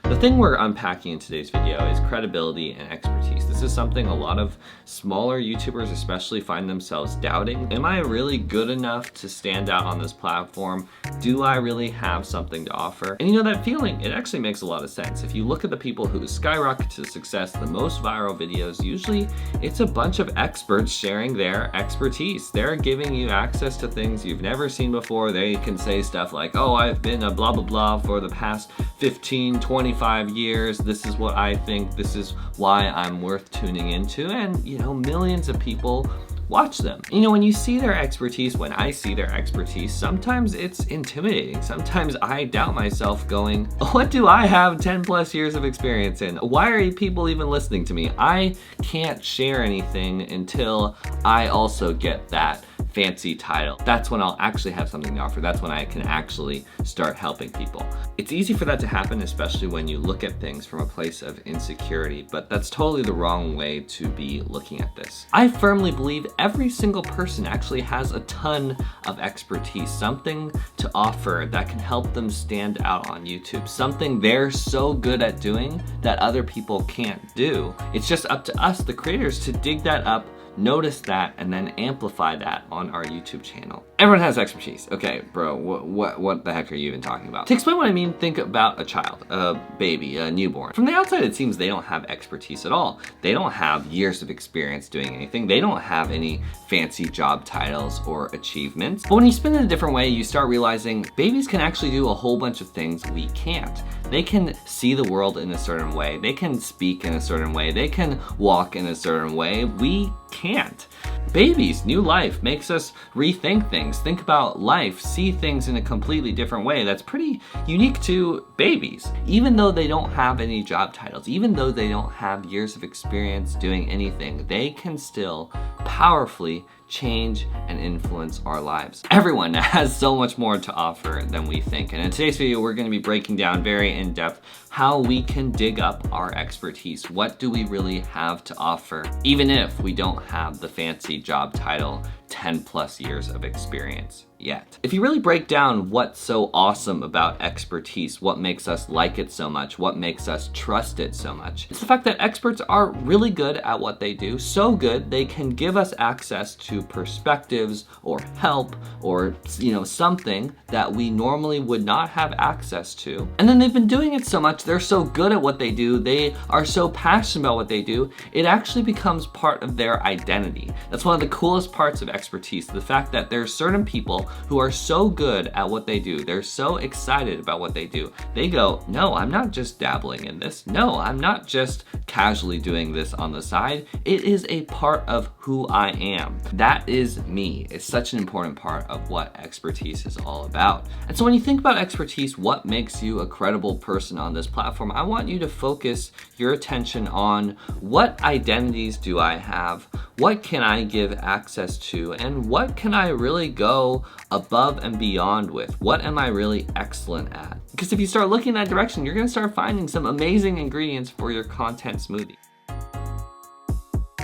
The thing we're unpacking in today's video is credibility and expertise. This is something a lot of smaller YouTubers especially find themselves doubting. Am I really good enough to stand out on this platform? Do I really have something to offer? And you know that feeling, it actually makes a lot of sense. If you look at the people who skyrocket to success, the most viral videos, usually it's a bunch of experts sharing their expertise. They're giving you access to things you've never seen before. They can say stuff like, oh, I've been a blah, blah, blah for the past 15, 25 years. This is what I think. This is why I'm worth tuning into. And, you know, millions of people watch them. You know, when you see their expertise, when I see their expertise, sometimes it's intimidating. Sometimes I doubt myself going, what do I have 10 plus years of experience in? Why are people even listening to me? I can't share anything until I also get that fancy title. That's when I'll actually have something to offer. That's when I can actually start helping people. It's easy for that to happen, especially when you look at things from a place of insecurity, but that's totally the wrong way to be looking at this. I firmly believe every single person actually has a ton of expertise, something to offer that can help them stand out on YouTube, something they're so good at doing that other people can't do. It's just up to us, the creators, to dig that up, notice that, and then amplify that on our YouTube channel. Everyone has expertise. Okay, bro, what the heck are you even talking about? To explain what I mean, think about a child, a baby, a newborn. From the outside, it seems they don't have expertise at all. They don't have years of experience doing anything. They don't have any fancy job titles or achievements. But when you spin it a different way, you start realizing babies can actually do a whole bunch of things we can't. They can see the world in a certain way. They can speak in a certain way. They can walk in a certain way. We can't. Babies, new life makes us rethink things, think about life, see things in a completely different way. That's pretty unique to babies. Even though they don't have any job titles, even though they don't have years of experience doing anything, they can still powerfully change and influence our lives. Everyone has so much more to offer than we think. And in today's video, we're going to be breaking down very in depth how we can dig up our expertise. What do we really have to offer, even if we don't have the fancy job title, 10 plus years of experience yet. If you really break down what's so awesome about expertise, what makes us like it so much, what makes us trust it so much, it's the fact that experts are really good at what they do, so good they can give us access to perspectives or help or, you know, something that we normally would not have access to. And then they've been doing it so much, they're so good at what they do, they are so passionate about what they do, it actually becomes part of their identity. That's one of the coolest parts of expertise, the fact that there are certain people who are so good at what they do, they're so excited about what they do, they go, no, I'm not just dabbling in this, no, I'm not just casually doing this on the side, it is a part of who I am. That is me. It's such an important part of what expertise is all about. And so when you think about expertise, what makes you a credible person on this platform, I want you to focus your attention on what identities do I have, what can I give access to, and what can I really go above and beyond with? What am I really excellent at? Because if you start looking in that direction, you're gonna start finding some amazing ingredients for your content smoothie.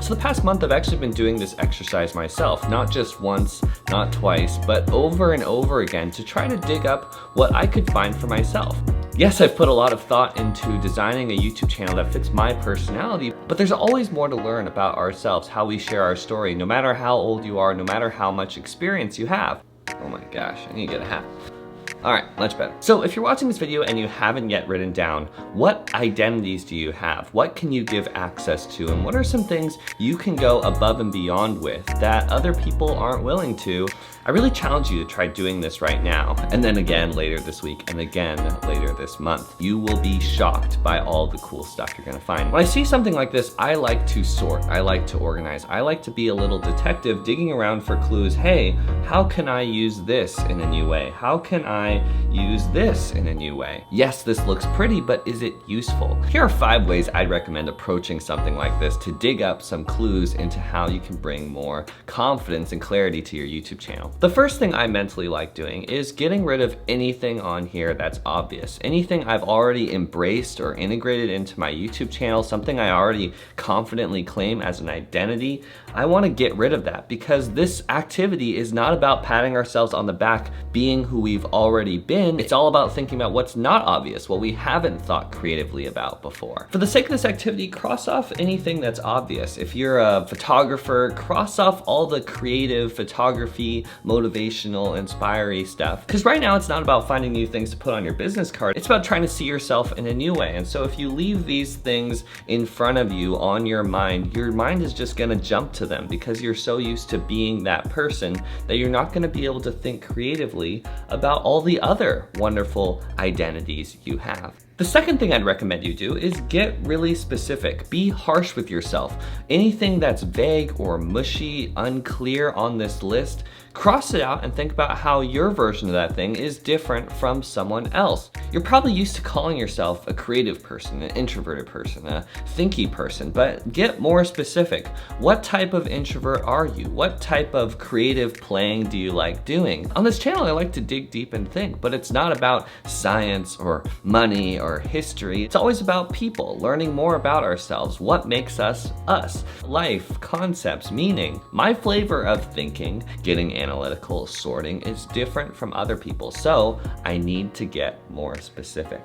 So the past month, I've actually been doing this exercise myself, not just once, not twice, but over and over again to try to dig up what I could find for myself. Yes, I've put a lot of thought into designing a YouTube channel that fits my personality, but there's always more to learn about ourselves, how we share our story, no matter how old you are, no matter how much experience you have. Oh my gosh, I need to get a hat. All right, much better. So if you're watching this video and you haven't yet written down, what identities do you have? What can you give access to? And what are some things you can go above and beyond with that other people aren't willing to? I really challenge you to try doing this right now, and then again later this week, and again later this month. You will be shocked by all the cool stuff you're gonna find. When I see something like this, I like to sort, I like to organize, I like to be a little detective digging around for clues. Hey, how can I use this in a new way? How can I use this in a new way? Yes, this looks pretty, but is it useful? Here are 5 ways I'd recommend approaching something like this to dig up some clues into how you can bring more confidence and clarity to your YouTube channel. The first thing I mentally like doing is getting rid of anything on here that's obvious. Anything I've already embraced or integrated into my YouTube channel, something I already confidently claim as an identity, I wanna get rid of that because this activity is not about patting ourselves on the back, being who we've already already been. It's all about thinking about what's not obvious, what we haven't thought creatively about before. For the sake of this activity, cross off anything that's obvious. If you're a photographer, cross off all the creative photography, motivational, inspiring stuff. Because right now it's not about finding new things to put on your business card. It's about trying to see yourself in a new way. And so if you leave these things in front of you on your mind is just gonna jump to them because you're so used to being that person that you're not gonna be able to think creatively about all the other wonderful identities you have. The second thing I'd recommend you do is get really specific. Be harsh with yourself. Anything that's vague or mushy, unclear on this list, cross it out and think about how your version of that thing is different from someone else. You're probably used to calling yourself a creative person, an introverted person, a thinky person, but get more specific. What type of introvert are you? What type of creative playing do you like doing? On this channel, I like to dig deep and think, but it's not about science or money or history. It's always about people, learning more about ourselves, what makes us us, life, concepts, meaning. My flavor of thinking, getting analytical, sorting is different from other people, so I need to get more specific.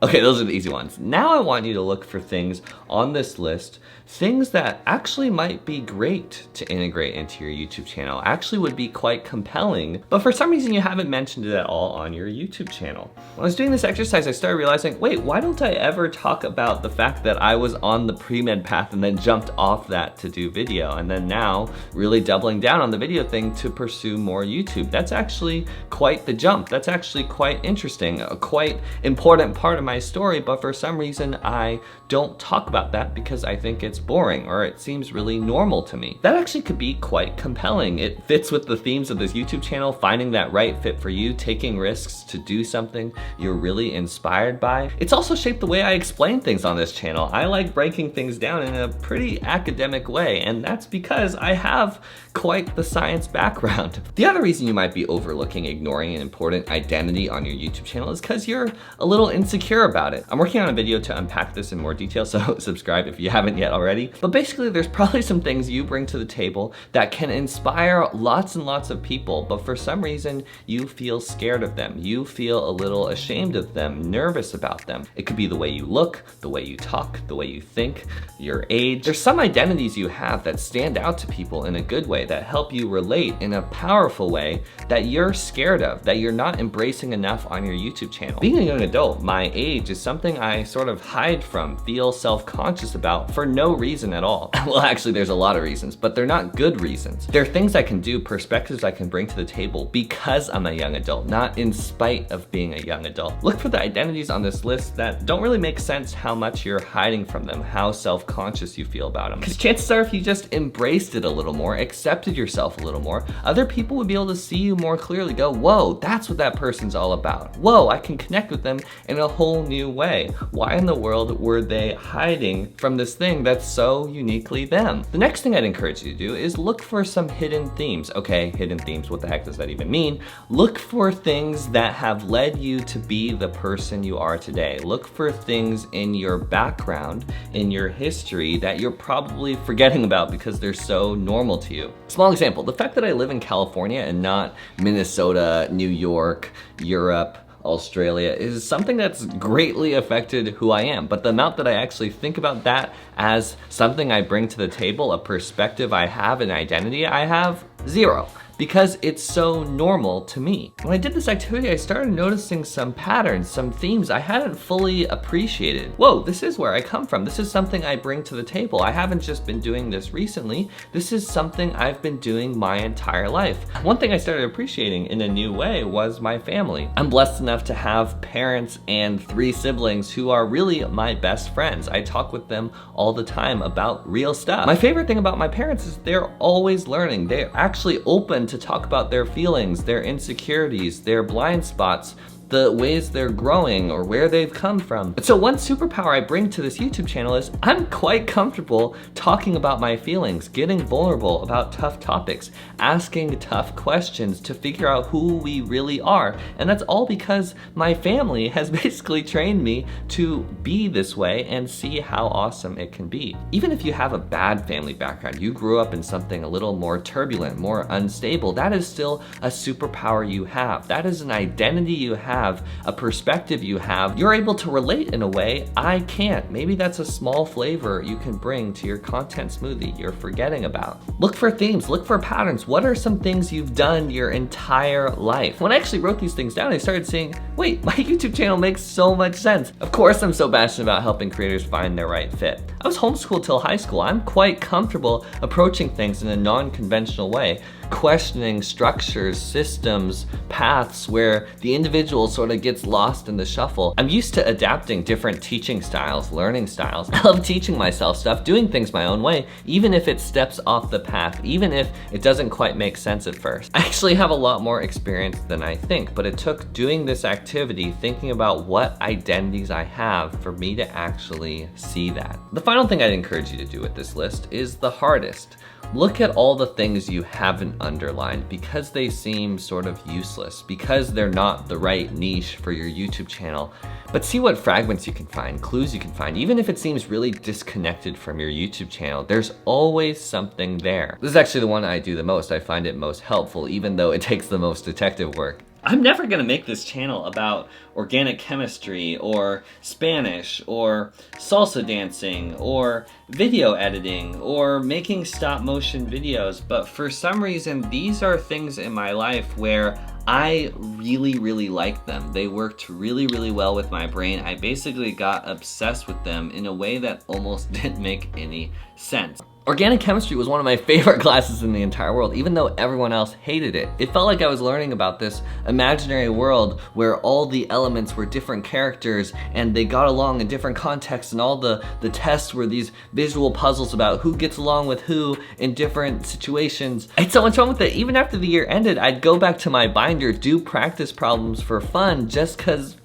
Okay, those are the easy ones. Now I want you to look for things on this list, things that actually might be great to integrate into your YouTube channel, actually would be quite compelling, but for some reason you haven't mentioned it at all on your YouTube channel. When I was doing this exercise, I started realizing, wait, why don't I ever talk about the fact that I was on the pre-med path and then jumped off that to do video, and then now really doubling down on the video thing to pursue more YouTube. That's actually quite the jump. That's actually quite interesting, a quite important part of my story, but for some reason I don't talk about that because I think it's boring or it seems really normal to me. That actually could be quite compelling. It fits with the themes of this YouTube channel, finding that right fit for you, taking risks to do something you're really inspired by. It's also shaped the way I explain things on this channel. I like breaking things down in a pretty academic way, and that's because I have quite the science background. The other reason you might be overlooking, ignoring an important identity on your YouTube channel is because you're a little insecure about it. I'm working on a video to unpack this in more detail, so subscribe if you haven't yet already. But basically, there's probably some things you bring to the table that can inspire lots and lots of people, but for some reason, you feel scared of them. You feel a little ashamed of them, nervous about them. It could be the way you look, the way you talk, the way you think, your age. There's some identities you have that stand out to people in a good way, that help you relate in a powerful way that you're scared of, that you're not embracing enough on your YouTube channel. Being a young adult, my age is something I sort of hide from, feel self-conscious about for no reason at all. Well, actually there's a lot of reasons, but they're not good reasons. There are things I can do, perspectives I can bring to the table because I'm a young adult, not in spite of being a young adult. Look for the identities on this list that don't really make sense how much you're hiding from them, how self-conscious you feel about them. Because chances are if you just embraced it a little more, accepted yourself a little more, other people would be able to see you more clearly, go, whoa, that's what that person's all about. Whoa, I can connect with them in a whole new way. Why in the world were they hiding from this thing that's so uniquely them? The next thing I'd encourage you to do is look for some hidden themes. Okay, hidden themes, what the heck does that even mean? Look for things that have led you to be the person you are today. Look for things in your background, in your history that you're probably forgetting about because they're so normal to you. Small example, the fact that I live in California and not Minnesota, New York, Europe, Australia is something that's greatly affected who I am. But the amount that I actually think about that as something I bring to the table, a perspective I have, an identity I have, zero. Because it's so normal to me. When I did this activity, I started noticing some patterns, some themes I hadn't fully appreciated. Whoa, this is where I come from. This is something I bring to the table. I haven't just been doing this recently. This is something I've been doing my entire life. One thing I started appreciating in a new way was my family. I'm blessed enough to have parents and 3 siblings who are really my best friends. I talk with them all the time about real stuff. My favorite thing about my parents is they're always learning. They're actually open to talk about their feelings, their insecurities, their blind spots, the ways they're growing or where they've come from. So one superpower I bring to this YouTube channel is I'm quite comfortable talking about my feelings, getting vulnerable about tough topics, asking tough questions to figure out who we really are. And that's all because my family has basically trained me to be this way and see how awesome it can be. Even if you have a bad family background, you grew up in something a little more turbulent, more unstable, that is still a superpower you have. That is an identity you have, a perspective you have. You're able to relate in a way I can't. Maybe that's a small flavor you can bring to your content smoothie you're forgetting about. Look for themes, look for patterns. What are some things you've done your entire life? When I actually wrote these things down, I started saying, wait, my YouTube channel makes so much sense. Of course, I'm so passionate about helping creators find their right fit. I was homeschooled till high school. I'm quite comfortable approaching things in a non-conventional way, questioning structures, systems, paths where the individual sort of gets lost in the shuffle. I'm used to adapting different teaching styles, learning styles. I love teaching myself stuff, doing things my own way, even if it steps off the path, even if it doesn't quite make sense at first. I actually have a lot more experience than I think, but it took doing this activity, thinking about what identities I have for me to actually see that. The final thing I'd encourage you to do with this list is the hardest. Look at all the things you haven't underlined because they seem sort of useless, because they're not the right niche for your YouTube channel. But see what fragments you can find, clues you can find. Even if it seems really disconnected from your YouTube channel, there's always something there. This is actually the one I do the most. I find it most helpful, even though it takes the most detective work. I'm never gonna make this channel about organic chemistry or Spanish or salsa dancing or video editing or making stop motion videos, but for some reason, these are things in my life where I really like them. They worked really well with my brain. I basically got obsessed with them in a way that almost didn't make any sense. Organic chemistry was one of my favorite classes in the entire world, even though everyone else hated it. It felt like I was learning about this imaginary world where all the elements were different characters and they got along in different contexts, and all the tests were these visual puzzles about who gets along with who in different situations. I had so much fun with it. Even after the year ended, I'd go back to my binder, do practice problems for fun just because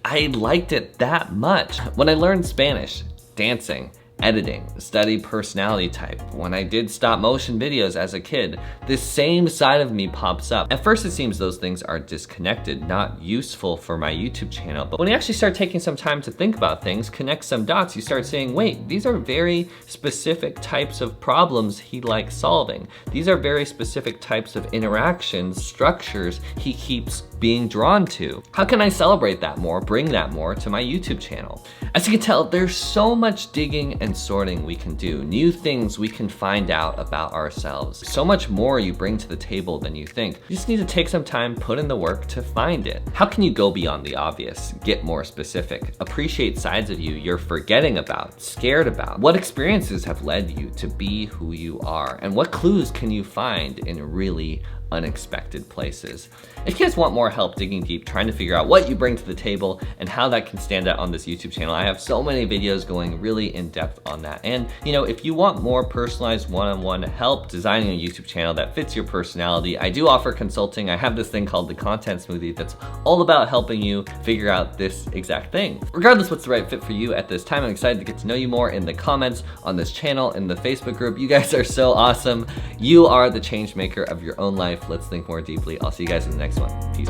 I liked it that much. When I learned Spanish, dancing, editing, studied personality type, when I did stop motion videos as a kid, this same side of me pops up. At first it seems those things are disconnected, not useful for my YouTube channel, but when you actually start taking some time to think about things, connect some dots, you start saying, wait, these are very specific types of problems he likes solving. These are very specific types of interactions, structures he keeps being drawn to. How can I celebrate that more, bring that more to my YouTube channel? As you can tell, there's so much digging and sorting we can do, new things we can find out about ourselves. So much more you bring to the table than you think. You just need to take some time, put in the work to find it. How can you go beyond the obvious, get more specific, appreciate sides of you you're forgetting about, scared about? What experiences have led you to be who you are? And what clues can you find in really unexpected places? If you guys want more help digging deep, trying to figure out what you bring to the table and how that can stand out on this YouTube channel, I have so many videos going really in depth on that. And if you want more personalized one-on-one help designing a YouTube channel that fits your personality, I do offer consulting. I have this thing called the Content Smoothie that's all about helping you figure out this exact thing. Regardless what's the right fit for you at this time, I'm excited to get to know you more in the comments on this channel, in the Facebook group. You guys are so awesome. You are the change maker of your own life. Let's think more deeply. I'll see you guys in the next one. Peace.